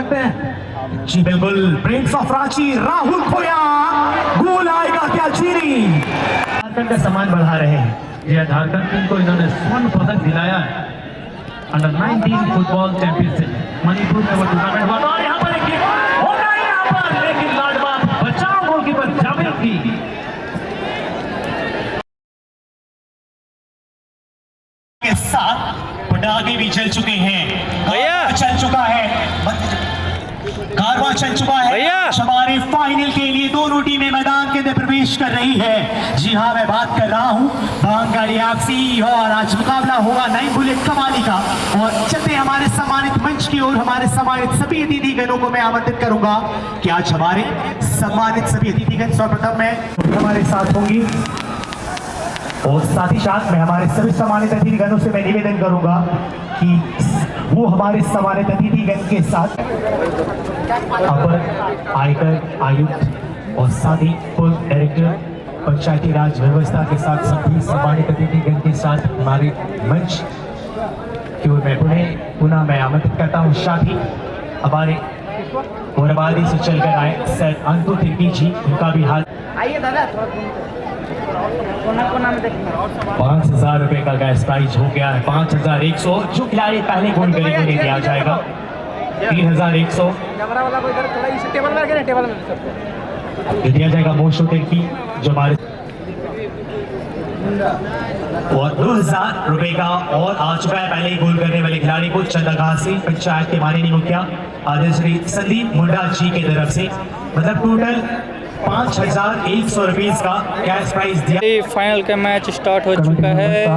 सकते हैं? जी बिल्कुल, प्रिंस ऑफ रांची राहुल खोया, गोल आएगा क्या चीनी? झारखंड का सम्मान बढ़ा रहे हैं। यह झारखंड टीम को इन्होंने स्वर्ण पदक दिलाया है। अंडर 19 फुटबॉल चैंपियनशिप मणिपुर में वो टूर्नामेंट हुआ था। यहाँ पर एक किक होगा, यहाँ पर लेकिन लाडबाब बचाव गोलकीपर जावेद की के साथ पटाखे भी चल चुके हैं। भैया चल चुका है, कारवां चल चुका है। हमारे फाइनल के लिए दोनों टीमें मैदान के अंदर प्रवेश कर रही है। जी हाँ, मैं बात कर रहा हूँ बांगाड़ी एफसी, और आज मुकाबला होगा नई बुलेट कवाली का। और चलते हमारे सम्मानित मंच की ओर, हमारे सम्मानित सभी अतिथिगणों को मैं आमंत्रित करूंगा कि आज हमारे सम्मानित सभी अतिथिगण सर्वप्रथम मैं हमारे साथ होंगी, और साथ ही साथ मैं हमारे सभी सम्मानित अतिथिगणों से मैं निवेदन करूंगा कि वो हमारे सम्मानित अतिथिगण के साथ अपर आयकर आयुक्त और साथ ही पूर्व डायरेक्टर पंचायती राज व्यवस्था के साथ सभी सम्मानित अतिथिगण के साथ हमारे मंच की ओर मैं पुनः मैं आमंत्रित करता हूँ। साथ ही हमारे मोरबादी से चलकर आए सर अंतु तिर्की जी, उनका भी हाथ आइए दादा 5,000 रुपए का गैस प्राइज हो गया है। 5,100 जो खिलाड़ी पहले गोल करेंगे उन्हें दिया जाएगा। 3,100 दिया जाएगा मोशो तिर्की जो हमारे, और 2,000 रुपए का और आ चुका है पहले गोल करने वाले खिलाड़ी को चंदगासी पंचायत के माननीय मुखिया आदरणीय श्री संदीप मुंडा जी की तरफ से, मतलब टोटल 5,100 रुपये का कैश प्राइज दिया। फाइनल का मैच स्टार्ट हो चुका है।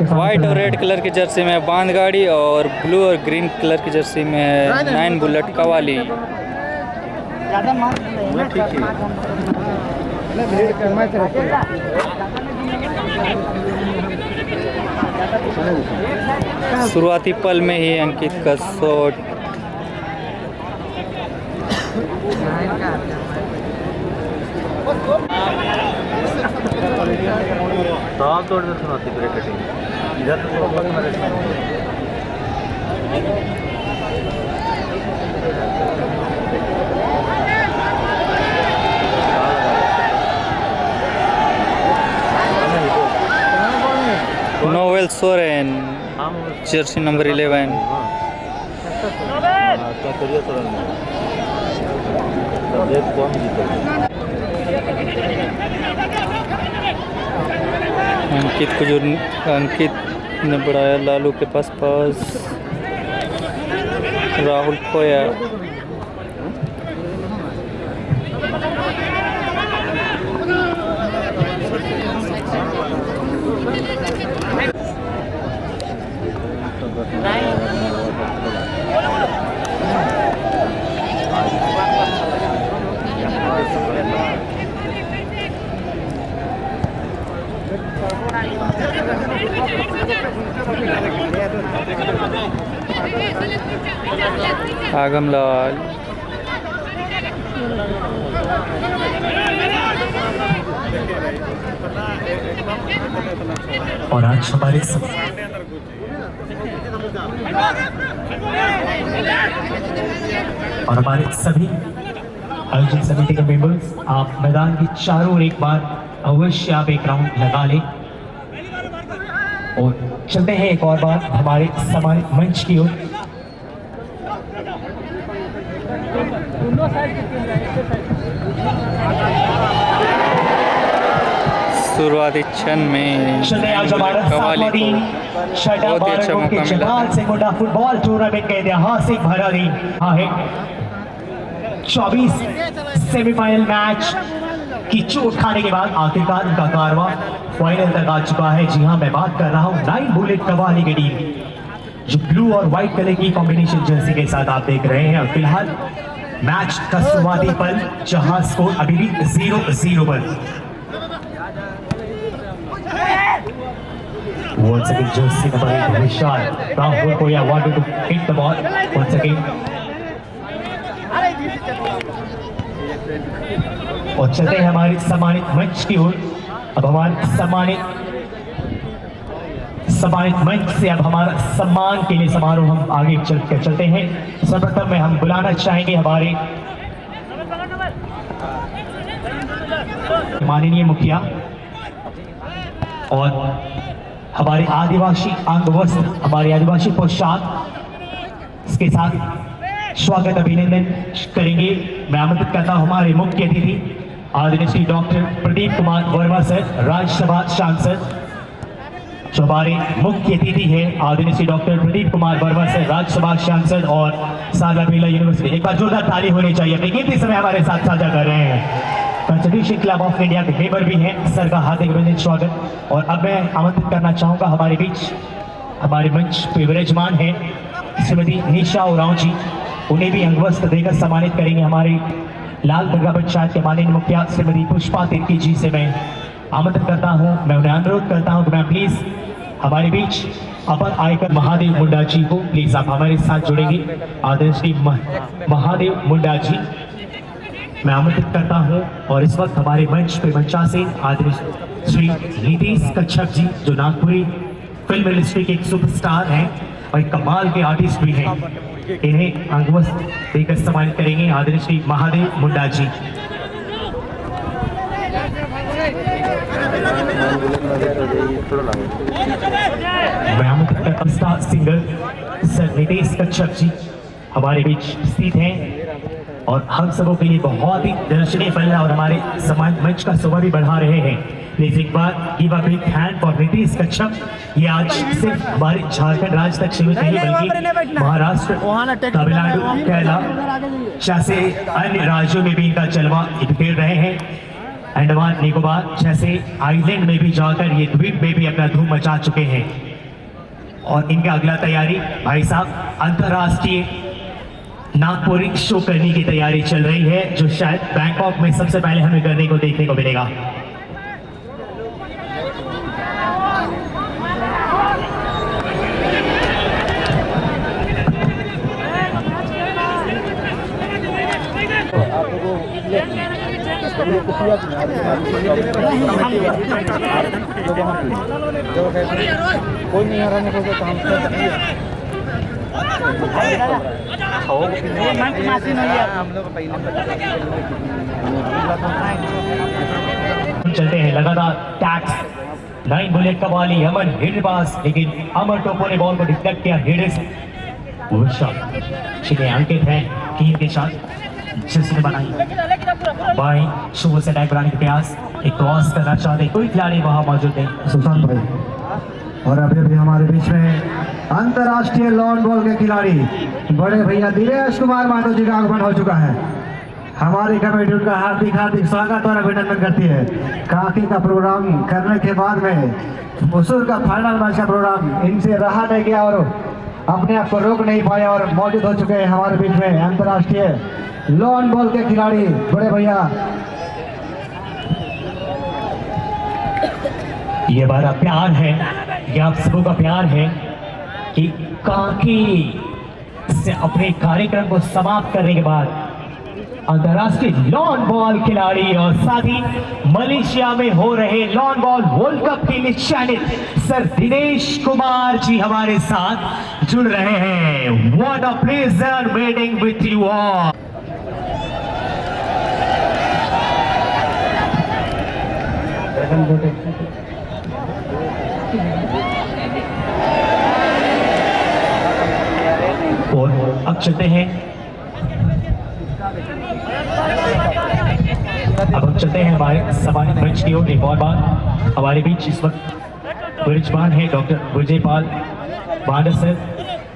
व्हाइट और रेड कलर की जर्सी में बांधगाड़ी और ब्लू और ग्रीन कलर की जर्सी में है 9 बुलेट कवाली। शुरुआती पल में ही अंकित का शॉट इधर नोवेल सोरेन जर्सी नंबर 11। अंकित ने बढ़ाया लालू के पास राहुल खोया। आगम लाल और आज हमारे सभी आयोजन समिति के मेंबर्स, आप मैदान की चारों ओर एक बार अवश्य आप एक राउंड लगा लें, और चलते हैं एक और बार हमारे सम्मानित मंच की ओर। शुरुआती क्षण में कवाली को बहुत ही अच्छा मौका मिला। फुटबॉल टूर्नामेंट का ऐतिहासिक भरा दिन है। 24 सेमीफाइनल मैच की चोट खाने के बाद आखिरकार उनका कारवां फाइनल तक आ चुका है। जी हाँ, मैं बात कर रहा हूँ 9 बुलेट कवाली की टीम, जो ब्लू और व्हाइट कलर की कॉम्बिनेशन जर्सी के साथ आप देख रहे हैं। और फिलहाल मैच का शुरुआती पल जहां स्कोर अभी भी 0-0 पर। Once again, jersey number 8, Vishal. Rahul Koya wanted to hit the ball once again. और चलते हैं हमारे सम्मानित मंच की ओर। अब हमारे सम्मानित सम्मानित मंच से अब हमारा सम्मान के लिए समारोह हम आगे चलते हैं। सर्वप्रथम में हम बुलाना चाहेंगे हमारे माननीय मुखिया और हमारे आदिवासी अंग वस्त्र, हमारे आदिवासी पोशाक इसके साथ स्वागत अभिनंदन करेंगे। मैं आमंत्रित करता हूं हमारे मुख्य अतिथि आदरणीय श्री डॉक्टर प्रदीप कुमार वर्मा सर, राज्यसभा सांसद। जो हमारे मुख्य अतिथि है आदरणीय श्री डॉक्टर प्रदीप कुमार वर्मा सर, राज्यसभा सांसद और सारदा बिरला यूनिवर्सिटी। एक बार जोरदार ताली होनी चाहिए, अपने कीमती समय हमारे साथ साझा कर रहे हैं। कंस्टिट्यूशन क्लब ऑफ इंडिया के मेंबर भी हैं। सर का हार्दिक अभिनंदन स्वागत। और अब मैं आमंत्रित करना चाहूंगा हमारे बीच, हमारे मंच पे विराजमान है श्रीमती निशा उरांव जी, उन्हें भी अंगवस्त्र देकर सम्मानित करेंगे। हमारे लाल दरगाह पंचायत के माननीय मुखिया श्रीमती पुष्पा तिर्की जी से मैं आमंत्रित करता हूं, मैं उन्हें अनुरोध करता हूं कि मैं प्लीज हमारे बीच अपर आयकर महादेव मुंडा जी को प्लीज आप हमारे साथ जुड़ेंगे। आदरणीय श्री महादेव मुंडा जी मैं आमंत्रित करता हूं। और इस वक्त हमारे मंच पे मंचासीन आदरणीय श्री नीतीश कच्छप जी, जो नागपुरी फिल्म इंडस्ट्री के एक सुपरस्टार हैं और एक कमाल के आर्टिस्ट भी हैं, इन्हें अंगवस्त्र देकर सम्मानित करेंगे आदरणीय श्री महादेव मुंडा जी। मैं आमंत्रित करता हूं सिंगर सर नीतीश कच्छप जी हमारे बीच स्थित हैं और हम सबों के लिए बहुत ही दर्शनीय पल है और हमारे समाज मंच का शोभा भी बढ़ा रहे हैं। प्लीज एक बार give a big hand for Nitish Kachhap. ये आज सिर्फ हमारे झारखंड राज्य तक सीमित नहीं बल्कि महाराष्ट्र, तमिलनाडु, केरला जैसे अन्य राज्यों में भी इनका जलवा बिखेर रहे हैं। अंडमान निकोबार जैसे आइलैंड में भी जाकर ये द्वीप में भी अपना धूम मचा चुके हैं। और इनका अगला तैयारी भाई साहब अंतरराष्ट्रीय नागपुरी शो करने की तैयारी चल रही है, जो शायद बैंकॉक में सबसे पहले हमें करने को देखने को मिलेगा। कोई नहीं हराने को तो हम चलते हैं लगातार। टैक्स लाइन बुलेट का बॉल अमन हिटबाज, लेकिन अमर टोपो ने बॉल को डिफलेक्ट किया। हिडिस छिपे अंकित है टीम के साथ जिसने बनाई बाई शुभ से अटैक बनाने के प्रयास, एक क्रॉस करना चाहते कोई खिलाड़ी वहां मौजूद नहीं सुशांत भाई। और अभी अभी हमारे बीच में अंतर्राष्ट्रीय लॉन बॉल के खिलाड़ी बड़े भैया दिनेश कुमार माधव जी का आगमन हो चुका है। हमारी कमेटी उनका हार्दिक हार्दिक स्वागत और अभिनंदन करती है। काकी का प्रोग्राम करने के बाद में मुसूर का फाइनल मैच का प्रोग्राम इनसे रहा नहीं गया और अपने आप को रोक नहीं पाया और मौजूद हो चुके हैं हमारे बीच में अंतर्राष्ट्रीय लॉन बॉल के खिलाड़ी बड़े भैया। ये हमारा प्यार है, ये आप सबों का प्यार है कि काकी से अपने कार्यक्रम को समाप्त करने के बाद अंतरराष्ट्रीय लॉन बॉल खिलाड़ी और साथ ही मलेशिया में हो रहे लॉन बॉल वर्ल्ड कप के लिए चयनित सर दिनेश कुमार जी हमारे साथ जुड़ रहे हैं। What a pleasure meeting with you all. और अब चलते हैं, अब हम चलते हैं हमारे सम्मानित मंच की ओर। एक और बार हमारे बीच इस वक्त विराजमान है doctor Vijaypal Banda sir,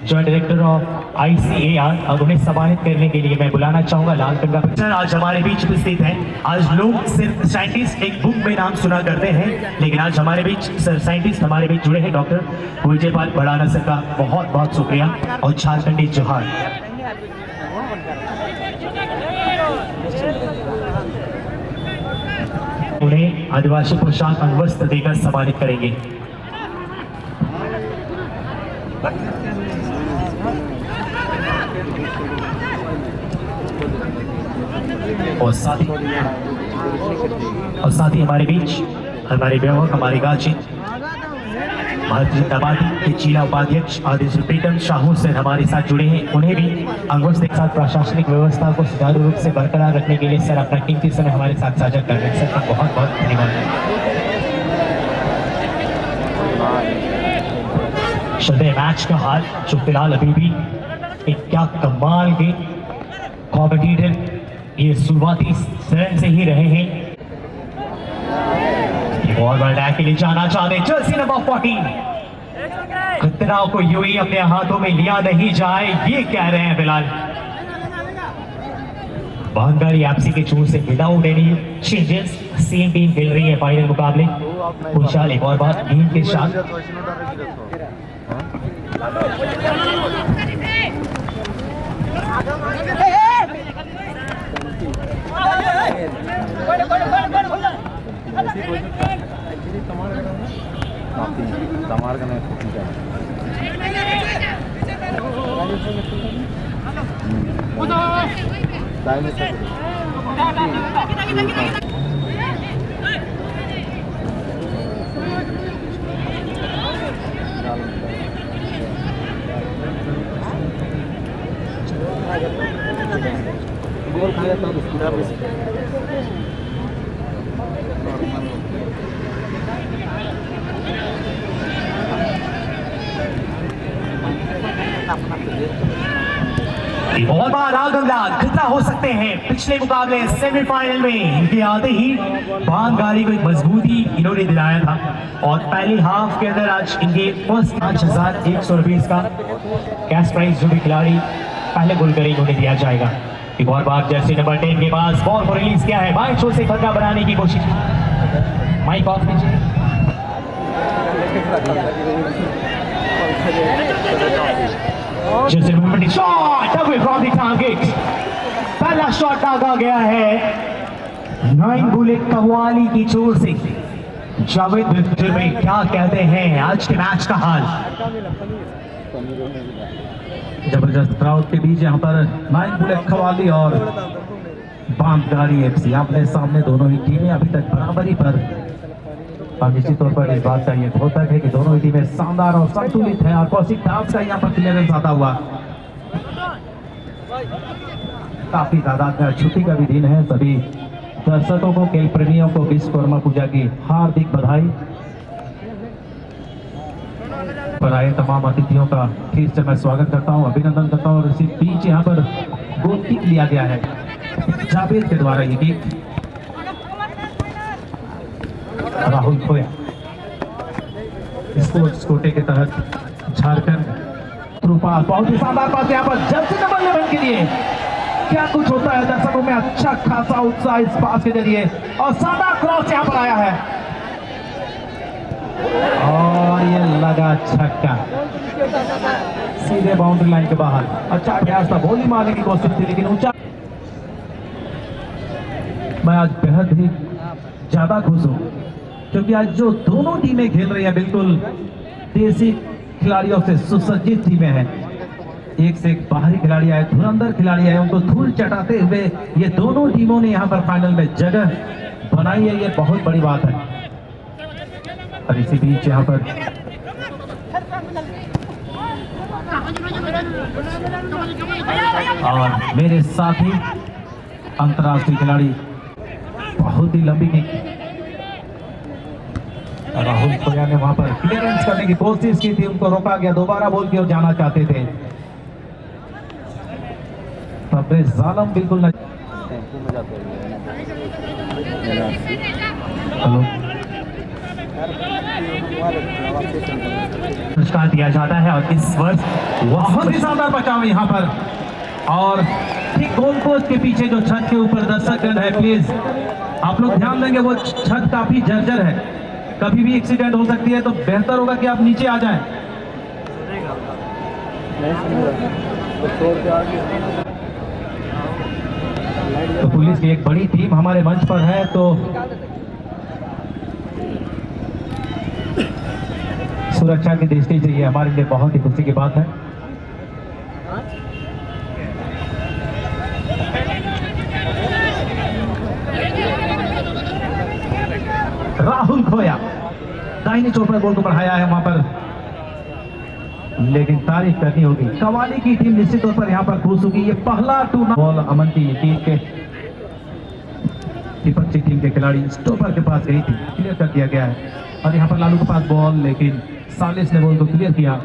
joint director of ICAR। अब उन्हें सम्मानित करने के लिए मैं बुलाना चाहूंगा लाल दरगाह पंचायत। आज हमारे बीच उपस्थित हैं। आज लोग सिर्फ साइंटिस्ट एक बुक में नाम सुना करते हैं, लेकिन आज हमारे बीच सर साइंटिस्ट हमारे बीच जुड़े हैं। डॉक्टर विजयपाल बांडा सर का बहुत बहुत शुक्रिया और झारखंडी जोहार। उन्हें आदिवासी पोशाक अंगवस्त्र देकर सम्मानित करेंगे। और साथ ही हमारे बीच हमारे व्यवहार हमारे गाची महजिद आबादी के जिला उपाध्यक्ष आदित्य प्रीतम साहू सर हमारे साथ जुड़े हैं। उन्हें भी अंगों के साथ प्रशासनिक व्यवस्था को सुचारू रूप से बरकरार रखने के लिए सर अपना कीमती समय हमारे साथ साझा कर रहे हैं। सर का बहुत बहुत धन्यवाद। चलते मैच का हाल जो फिलहाल अभी भी एक क्या कमाल के कॉम्पिटिटर ये शुरुआती चरण से ही रहे हैं। और वर्ल्ड के लिए जाना चाहते जर्सी नंबर 14 खतरा को यूं ही अपने हाथों में लिया नहीं जाए, ये कह रहे हैं फिलहाल बांगारी आपसी के चोट से without any changes same team खेल रही है फाइनल मुकाबले। खुशहाल एक और बार गेंद के साथ गोल खाया था और बार आगमला खतरा हो सकते हैं। पिछले मुकाबले सेमीफाइनल में इनके आते ही बांगारी को एक मजबूती इन्होंने दिलाया था और पहली हाफ के अंदर आज इनके फर्स्ट 5,100 रुपीज का कैश प्राइज जो भी खिलाड़ी पहले गोल करेंगे उन्हें दिया जाएगा। एक और बार जर्सी नंबर 10 के पास बॉल को रिलीज किया है, बाएं छोर से खतरा बनाने की कोशिश। माइक ऑफ कीजिए। Jersey number shot away from the target, पहला शॉट दागा गया है 9 बुलेट कव्वाली की चोर से। जावेद विक्टर में क्या कहते हैं आज के मैच का हाल? जबरदस्त क्राउड के बीच यहाँ पर 9 बुलेट कव्वाली और बांगारी एफसी अपने सामने दोनों ही टीमें अभी तक बराबरी पर। और निश्चित तौर पर इस बात का ये द्योतक है कि दोनों ही टीमें शानदार और संतुलित हैं और कौशिक दास का यहाँ पर क्लियरेंस आता हुआ काफी तादाद में। छुट्टी का भी दिन है, सभी दर्शकों को, खेल प्रेमियों को विश्वकर्मा पूजा की हार्दिक बधाई। पर आए तमाम अतिथियों का फिर से मैं स्वागत करता हूं, अभिनंदन करता हूं। और इसी बीच यहाँ पर गोल किक लिया गया है जावेद के द्वारा। ये किक राहुल खोया स्पोर्ट्स कोटे के तहत झारखंड थ्रू पास, बहुत ही शानदार पास यहाँ पर जर्सी नंबर 11 के लिए। क्या कुछ होता है दर्शकों में, अच्छा खासा उत्साह इस पास के जरिए और शानदार क्रॉस यहाँ पर आया है और ये लगा छक्का सीधे बाउंड्री लाइन के बाहर। अच्छा प्रयास था, गोली मारने की कोशिश थी लेकिन ऊंचा। मैं आज बेहद ही ज्यादा खुश हूं क्योंकि आज जो दोनों टीमें खेल रही हैं बिल्कुल देसी खिलाड़ियों से सुसज्जित टीमें हैं। एक से एक बाहरी खिलाड़ी आए, धुरंधर खिलाड़ी आए, उनको धूल चटाते हुए ये दोनों टीमों ने यहाँ पर फाइनल में जगह बनाई है, ये बहुत बड़ी बात है। और इसी बीच यहाँ पर और मेरे साथी अंतर्राष्ट्रीय खिलाड़ी बहुत ही लंबी किक राहुल खोया ने वहां पर क्लियरेंस करने की कोशिश की थी, उनको रोका गया, दोबारा बॉल की ओर जाना चाहते थे। फब्रे जालम बिल्कुल न पुरस्कार दिया जाता है और इस वर्ष बहुत ही शानदार बचाव यहाँ पर। और ठीक गोल पोस्ट के पीछे जो छत के ऊपर दर्शकगण है, प्लीज आप लोग ध्यान देंगे, वो छत काफी जर्जर है, कभी भी एक्सीडेंट हो सकती है, तो बेहतर होगा कि आप नीचे आ जाएं। तो पुलिस की एक बड़ी टीम हमारे मंच पर है, तो सुरक्षा की दृष्टि से ये हमारे लिए बहुत ही खुशी की बात है। राहुल खोया दाहिनी चोट पर बॉल को बढ़ाया है वहां पर लेकिन तारीफ करनी होगी, कवाली की टीम निश्चित तौर पर यहाँ पर खुश होगी। ये पहला टूर्नामेंट बॉल अमन की टीम के विपक्षी टीम के खिलाड़ी स्टॉपर के पास गई थी, क्लियर कर दिया गया है। और यहाँ पर लालू के पास बॉल, लेकिन सालिस ने बॉल को क्लियर किया।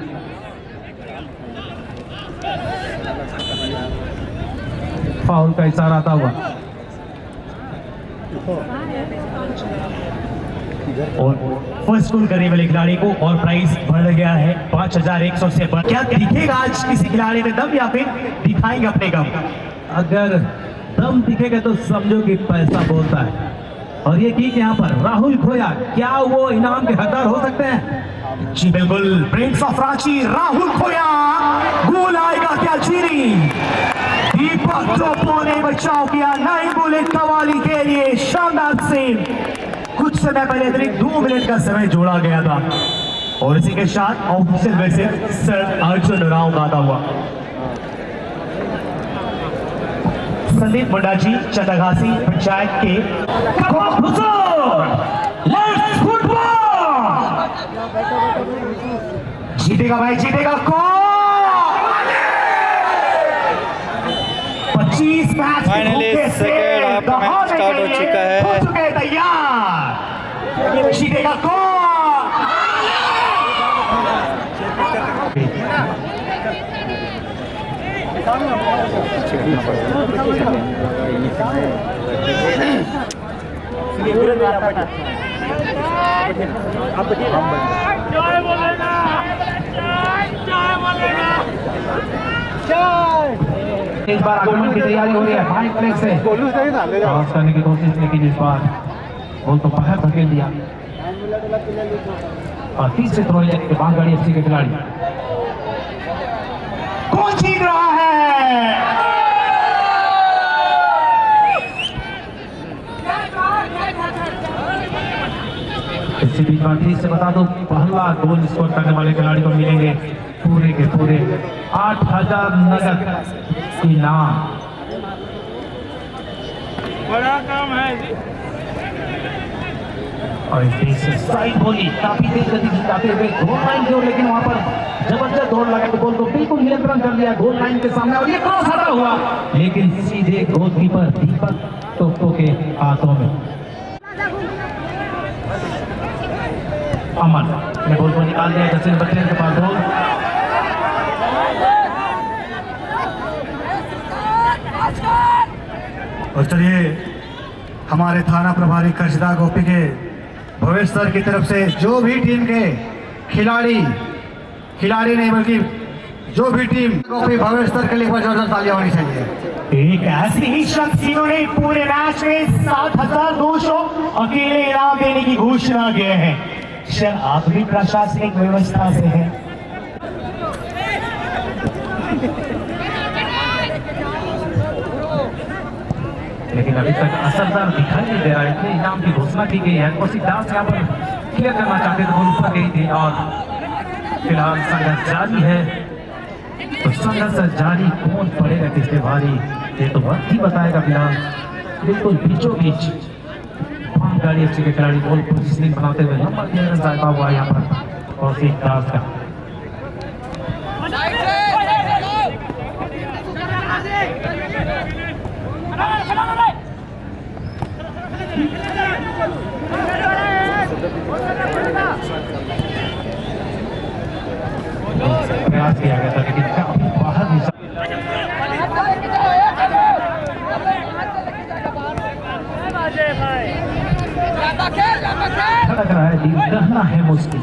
फाउल का इशारा आता हुआ और फर्स्ट स्कोर करने वाले खिलाड़ी को और प्राइस बढ़ गया है 5100 से बढ़। क्या दिखेगा आज किसी खिलाड़ी में दम, या फिर दिखाएंगे अपने दम? अगर दम दिखेगा तो समझो कि पैसा बोलता है। और ये चीज यहाँ पर राहुल खोया, क्या वो इनाम के हकदार हो सकते हैं? जी बिल्कुल, प्रिंस ऑफ रांची राहुल खोया, गोल आएगा क्या चीनी? दीपक टोपो ने बचाव किया, नई बुलेट कवाली के लिए शानदार सेव। कुछ समय पहले अतिरिक्त 2 मिनट का समय जोड़ा गया था और इसी के साथ official visit sir Arjun Rao गाता हुआ। संदीप मुंडा जी चंदाघासी पंचायत के लेट्स फुटबॉल, जीतेगा भाई, जीतेगा कौन? 25 मैच फाइनली सेकेंड हाफ का मैच स्टार्ट हो चुका है। हो चुके हैं तैयार, जीतेगा कौन? इस बार आक्रमण की तैयारी हो रही है, फाइन प्लेस से क्रॉस करने की कोशिश, लेकिन इस बार बॉल तो बाहर धकेल दिया। और तीसरे थ्रो लेने के बाद गाड़ी एफसी के खिलाड़ी कौन जीत रहा है? इसी बीच में फिर से बता दो, पहला गोल स्कोर करने वाले खिलाड़ी को मिलेंगे पूरे के पूरे 8000 नगद इनाम। बड़ा काम है जी। और साइड बोली काफी तेज गति दिखाते हुए गोल लाइन की ओर, लेकिन वहां पर जबरदस्त दौड़ लगा के बॉल को बिल्कुल नियंत्रण कर लिया गोल लाइन के सामने, और ये क्रॉस हटा हुआ, लेकिन सीधे गोलकीपर दीपक टोपो के हाथों में। अमन ने बॉल को निकाल दिया, जसिन बच्चन के पास बॉल, और चलिए हमारे थाना प्रभारी कर्जदा गोपी के भवेश सर की तरफ से जो भी टीम के खिलाड़ी नहीं बल्कि जो भी टीम गोपी भवेश सर के लिए जोरदार तालियां होनी चाहिए। एक ऐसे ही शख्स जिन्होंने पूरे मैच में 7200 अकेले इनाम देने की घोषणा किए हैं। सर आप भी प्रशासनिक व्यवस्था से हैं। लेकिन अभी तक असरदार दिखाई नहीं दे रहा है। इतने इनाम की घोषणा की गई है, कोशिश दास यहाँ पर क्लियर करना चाहते थे, बॉल ऊपर गई थी। और फिलहाल संघर्ष जारी है, तो संघर्ष जारी, कौन पड़ेगा किसके भारी ये तो वक्त ही बताएगा। फिलहाल बिल्कुल बीचों बीच गाड़ी एफसी के खिलाड़ी बॉल पोजिशनिंग बनाते हुए लंबा क्लियरेंस आता हुआ यहाँ पर कोशिश दास का। प्रयास किया गया था, लेकिन काफी बाहर लग रहा है, कहना है मुश्किल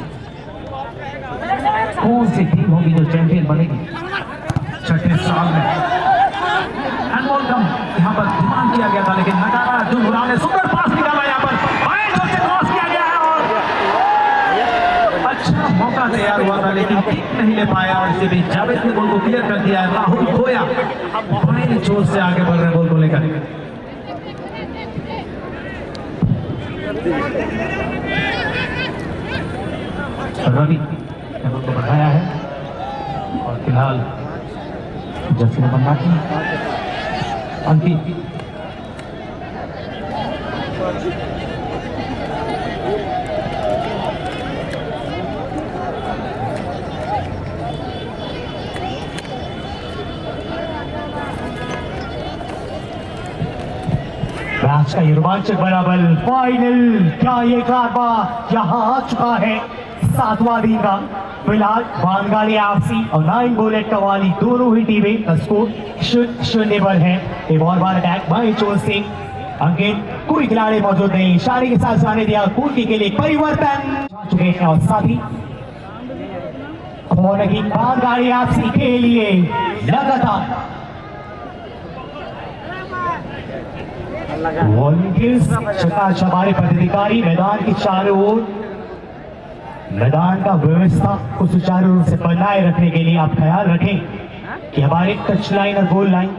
कौन सी टीम होगी जो चैंपियन बनेगी 6ठे साल में। अनमोल कम यहाँ पर डिमांड किया गया था, लेकिन नजारा अर्जुन हुरा ने सुंदर पास निकाला, यहाँ पर से क्रॉस किया गया है और अच्छा मौका तैयार हुआ था, लेकिन किक नहीं ले पाया। और इसी बीच जावेद ने बॉल को क्लियर कर दिया है। राहुल खोया बाएं छोर से आगे बढ़ रहे बॉल को लेकर। रवि ने बॉल को बढ़ाया है और फिलहाल जसीर बंदा की अंकित मैच का ये रोमांचक बराबर फाइनल, क्या ये कारवा यहाँ आ चुका है 7वां दिन का। फिलहाल बांधगाड़ी एफसी और 9 बुलेट कवाली दोनों ही टीमें का स्कोर 0-0 पर है। एक और बार अटैक बाई चोर से अंकित, कोई खिलाड़ी मौजूद नहीं, इशारे के साथ जाने दिया कुर्की के लिए परिवर्तन जा चुके हैं और साथ ही की बांधगाड़ी एफसी के लिए लगातार वॉलंटियर्स हमारे पदाधिकारी मैदान के चारों ओर मैदान का व्यवस्था को सुचारू रूप से बनाए रखने के लिए आप ख्याल रखें कि हमारे टच लाइन और गोल लाइन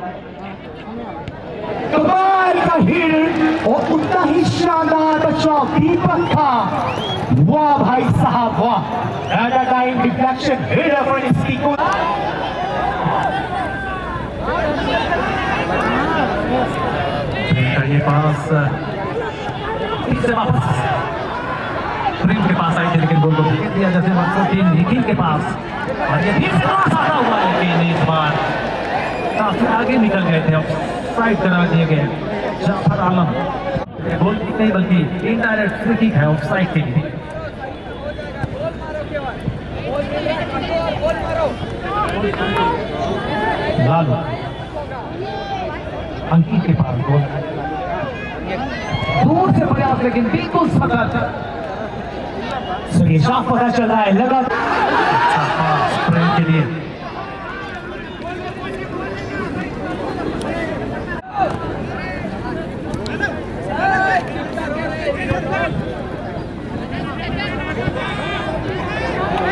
कमाल का हिट और उतना ही शानदार बचाव दीपक का। वाह भाई साहब वाह, at a time deflection hit for इसकी को ये पास से वापस प्रेम के पास आई थी, लेकिन गोल को फेंक दिया जैसे 14 निखिल के पास, और ये भी पास आता हुआ है, लेकिन इस बार काफी आगे निकल गए थे, अब साइड करा दिए गए जाफर आलम। गोल किक नहीं बल्कि इनडायरेक्ट फ्री किक है ऑफसाइड के लिए। लालू अंकित के पास गोल दूर से प्रयास, लेकिन बिल्कुल सतर्क साफ पता चल रहा है लगातार प्रेम के लिए।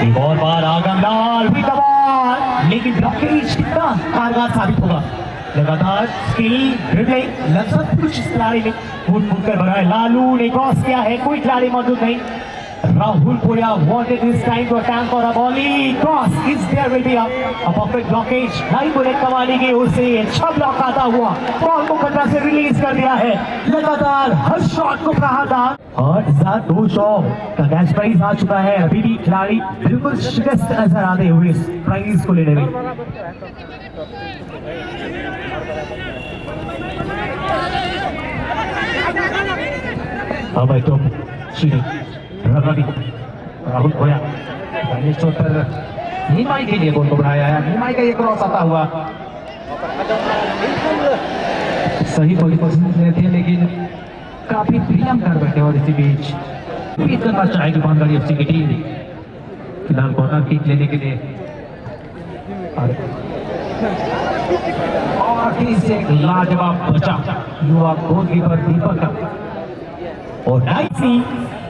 एक और बार आगमदार भी दबाव, लेकिन ब्लॉकेज कितना कारगर साबित होगा। लगातार स्किल ड्रिबलिंग लज्जत कुछ खिलाड़ी ने फूट कर भरा है। लालू ने क्रॉस किया है, कोई खिलाड़ी मौजूद नहीं। राहुल पुरिया wanted this time to attempt for a volley cross, is there will be a perfect blockage। 9 bullet qawwali की ओर से अच्छा ब्लॉक आता हुआ बॉल को खतरा से रिलीज कर दिया है। लगातार हर शॉट को प्रहारदार और इस बार 2 शॉट का कैच प्राइज आ चुका है। अभी भी खिलाड़ी बिल्कुल शिकस्त नजर आते हुए इस प्राइज को लेने में। अब तो रवि राहुल खोया चोट पर नीमाई के लिए गोल को बढ़ाया है। नीमाई का ये क्रॉस आता हुआ सही पोजीशन में थे, लेकिन काफी प्रियम कर बैठे और इसी बीच उम्मीद करना चाहेगी बांधगाड़ी एफसी की टीम फिलहाल कॉर्नर किक लेने के लिए। और फिर से एक लाजवाब बचा युवा गोलकीपर दीपक का। और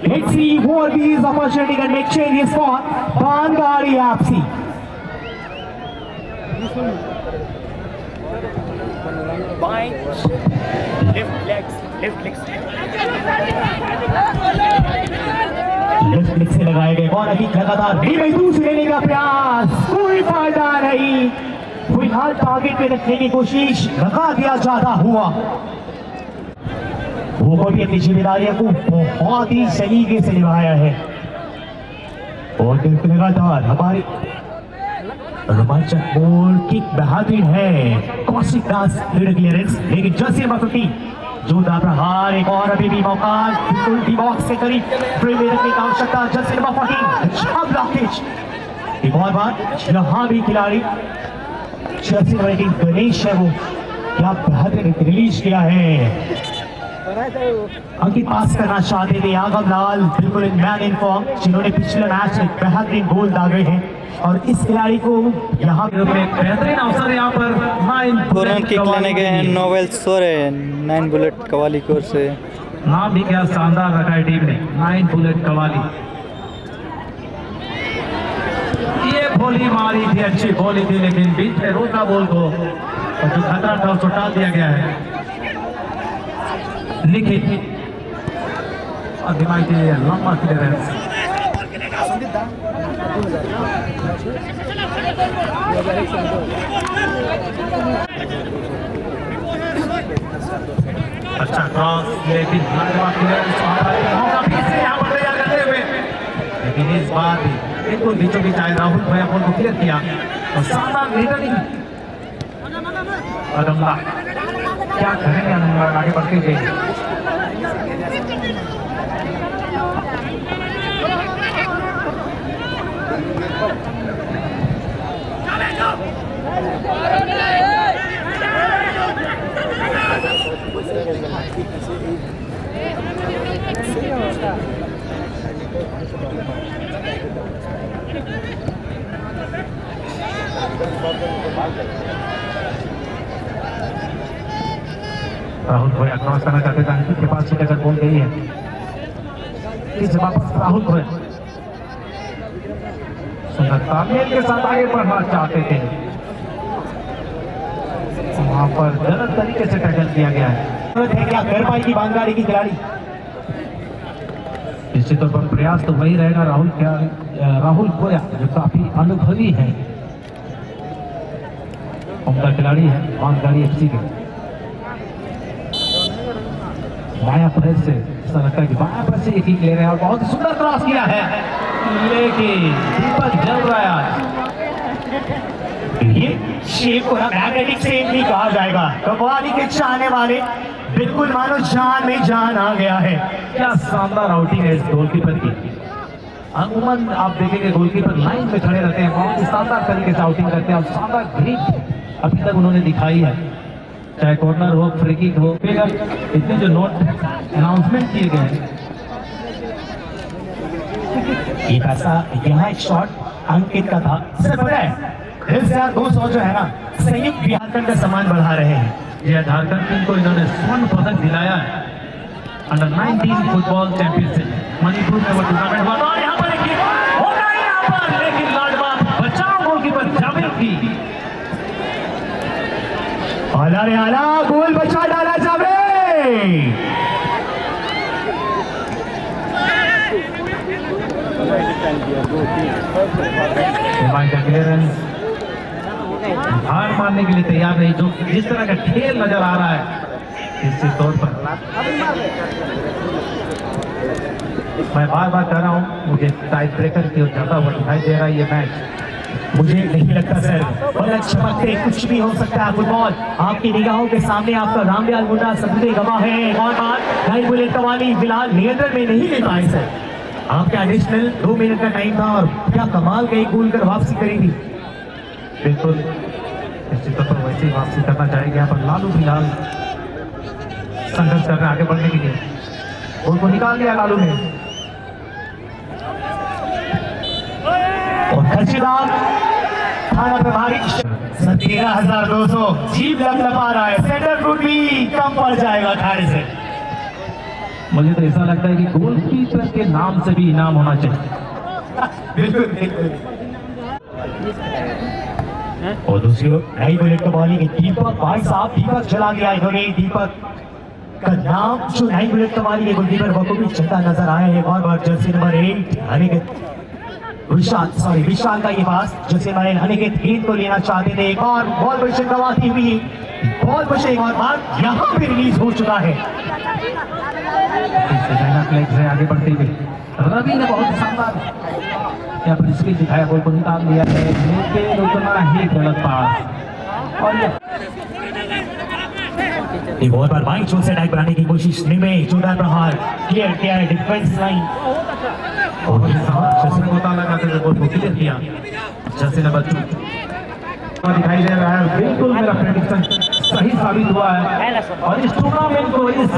let's see what these opportunity can make changes for बांधगाड़ी एफसी। लेफ्ट लेग से लगाए गए बॉल अभी लगातार दूसरे लेने का प्रयास, कोई फायदा नहीं। फिलहाल टारगेट पे रखने की कोशिश लगा दिया जाता हुआ। वो भी अपनी जिम्मेदारियों को बहुत ही सलीके से निभाया है और लगातार हमारी रोमांचक गोल किक बेहतरीन है। कौशिक दास क्लियरेंस, लेकिन जर्सी नंबर 15 जोरदार प्रहार। एक और अभी भी मौका बिल्कुल डी बॉक्स से करीब फ्रेम में रखने की आवश्यकता। जर्सी नंबर 14 अच्छा ब्लॉकेज। एक और बार यहाँ भी खिलाड़ी जर्सी नंबर 18 गणेश है, वो क्या बेहतरीन रिलीज किया है। अंकित पास करना चाहते थे आगम लाल, बिल्कुल मैन इन फॉर्म, जिन्होंने पिछले मैच में बेहतरीन गोल दागे हैं और इस खिलाड़ी को यहाँ बेहतरीन अवसर यहाँ पर 9 कोरोना किक लेने गए हैं नोवेल सोरेन 9 बुलेट कवाली की ओर से। नाम भी क्या शानदार रखा है टीम ने, 9 बुलेट कवाली। ये बोली मारी थी, अच्छी बोली थी, लेकिन बीच में रोका बॉल को और जो खतरा था उसको टाल दिया गया है। निखिल और दिमाग के लिए लंबा क्लियरेंस। अच्छा क्रॉस, लेकिन मौका फिर से यहाँ पर तैयार करते हुए, लेकिन इस बार भी बिल्कुल बीचों बीच आए राहुल भैया बॉल को क्लियर किया और शानदार रिटर्निंग। अदम्ला क्या करेंगे आगे बढ़ते हुए। राहुल भोया क्रॉस करना चाहते थे, अंकित के पास से अगर बॉल गई है इस वापस राहुल भोया सुंदर तालमेल के साथ आगे बढ़ना चाहते थे, वहां पर गलत तरीके से टैकल किया गया है। क्या कर पाएगी बांग्लादेश की खिलाड़ी? निश्चित तौर पर प्रयास तो वही रहेगा राहुल भोया जो काफी अनुभवी है, उनका खिलाड़ी है बांग्लादेश एफसी के। बाया प्रेस से ऐसा लगता है कि बाया प्रेस से ये किक ले रहे हैं और बहुत सुंदर क्रॉस किया है, लेकिन दीपक जल रहा है आज। ये शेप को मैग्नेटिक शेप नहीं कहा जाएगा। कव्वाली के चाहने वाले बिल्कुल मानो जान में जान आ गया है। क्या शानदार आउटिंग है इस गोलकीपर की। अमूमन आप देखेंगे गोलकीपर लाइन में खड़े रहते हैं, बहुत ही शानदार तरीके से आउटिंग करते हैं और शानदार ग्रिप अभी तक उन्होंने दिखाई है, चाहे कॉर्नर हो फ्री किक हो। इतने जो नोट अनाउंसमेंट किए गए हैं, ये पैसा यहाँ एक शॉट अंकित का था। सर पता है 1200 जो है ना संयुक्त झारखंड का सम्मान बढ़ा रहे हैं। यह झारखंड टीम को इन्होंने स्वर्ण पदक दिलाया है अंडर 19 फुटबॉल चैंपियनशिप। मणिपुर में वो टूर्नामेंट हुआ और यहाँ पर एक किक हो रहा है यहाँ पर, लेकिन लाडवा बचाव गोलकीपर जावेद की आला रे आला, गोल बचा डाला जावे। क्लियरेंस हार मारने के लिए तैयार नहीं, जो जिस तरह का खेल नजर आ रहा है निश्चित तौर पर मैं बार बार कह रहा हूँ, मुझे टाई ब्रेकर की ओर जाता हुआ दिखाई दे रहा है ये मैच। मुझे नहीं लगता सर, पलक चमकते कुछ भी हो सकता है। फुटबॉल आपकी निगाहों के सामने आपका रामदयाल मुंडा सबसे गवा है। और बात नाइट बुलेट कवाली फिलहाल नियंत्रण में नहीं ले पाए सर। आपका एडिशनल 2 मिनट का टाइम था और क्या कमाल का एक गोल कर वापसी करी थी। बिल्कुल निश्चित तौर पर वैसे ही वापसी करना चाहेंगे। यहाँ पर लालू फिलहाल संघर्ष कर रहे हैं आगे बढ़ने के लिए, गोल को निकाल लिया लालू ने और खर्चीदार थाना प्रभारी 13,200 जीप लपलपा रहा है। सेंटर फ्रूट भी कम पड़ जाएगा खाने से। मुझे तो ऐसा लगता है कि गोलकीपर के नाम से भी इनाम होना चाहिए। बिल्कुल बिल्कुल। और दूसरी ओर नई बुलेट का बॉलिंग दीपक भाई साहब, दीपक चला गया। इन्होंने दीपक का नाम जो नई बुलेट का बॉलिंग गोलकीपर वो भी चलता नजर आया है। और बार जर्सी नंबर 8 अनिकेत विशाल का ये पास जैसे मैंने अनिकेत गेंद को लेना चाहते थे। एक और बॉल पोजीशन गंवाती हुई बॉल पोजीशन एक और बार यहाँ पे रिलीज हो चुका है। से आगे बढ़ते हुए रवि ने बहुत शानदार यहाँ पर स्किल दिखाया, बॉल को निकाल लिया है, लेकिन उतना ही गलत पास। और एक और बार बाई चोट से अटैक बनाने की कोशिश में जोरदार प्रहार क्लियर किया है डिफेंस लाइन। जैसे पता लगाते हुए बॉल को क्लियर किया जैसे नंबर 2 दिखाई दे रहा है। बिल्कुल मेरा प्रेडिक्शन सही साबित हुआ है और इस टूर्नामेंट को इस